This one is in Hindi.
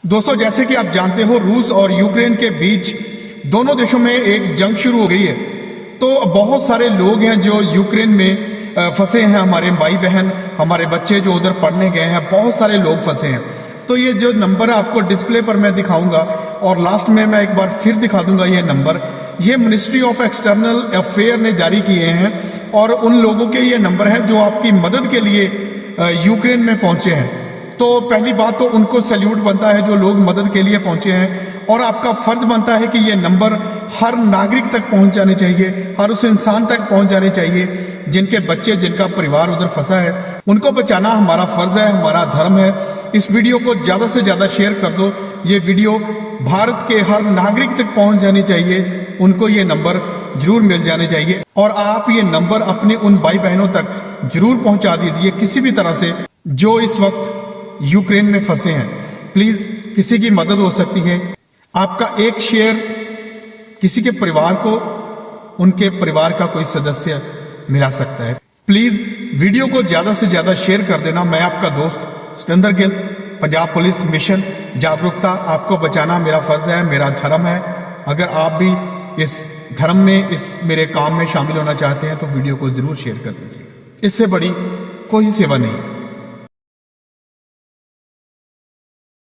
दोस्तों, जैसे कि आप जानते हो, रूस और यूक्रेन के बीच दोनों देशों में एक जंग शुरू हो गई है। तो बहुत सारे लोग हैं जो यूक्रेन में फंसे हैं, हमारे भाई बहन, हमारे बच्चे जो उधर पढ़ने गए हैं, बहुत सारे लोग फंसे हैं। तो ये जो नंबर आपको डिस्प्ले पर मैं दिखाऊंगा और लास्ट में मैं एक बार फिर दिखा दूंगा ये नंबर, ये मिनिस्ट्री ऑफ एक्सटर्नल अफेयर ने जारी किए हैं और उन लोगों के ये नंबर हैं जो आपकी मदद के लिए यूक्रेन में पहुंचे हैं। तो पहली बात तो उनको सैल्यूट बनता है जो लोग मदद के लिए पहुंचे हैं, और आपका फर्ज बनता है कि ये नंबर हर नागरिक तक पहुंच जाने चाहिए, हर उस इंसान तक पहुंच जाने चाहिए जिनके बच्चे, जिनका परिवार उधर फंसा है। उनको बचाना हमारा फर्ज है, हमारा धर्म है। इस वीडियो को ज़्यादा से ज़्यादा शेयर कर दो। ये वीडियो भारत के हर नागरिक तक पहुंच जानी चाहिए, उनको ये नंबर जरूर मिल जाने चाहिए। और आप ये नंबर अपने उन भाई बहनों तक जरूर पहुंचा दीजिए किसी भी तरह से जो इस वक्त यूक्रेन में फंसे हैं। प्लीज, किसी की मदद हो सकती है। आपका एक शेयर किसी के परिवार को, उनके परिवार का कोई सदस्य मिला सकता है। प्लीज वीडियो को ज्यादा से ज्यादा शेयर कर देना। मैं आपका दोस्त सतेंद्र गिल, पंजाब पुलिस मिशन जागरूकता। आपको बचाना मेरा फर्ज है, मेरा धर्म है। अगर आप भी इस धर्म में, इस मेरे काम में शामिल होना चाहते हैं तो वीडियो को जरूर शेयर कर दीजिए। इससे बड़ी कोई सेवा नहीं।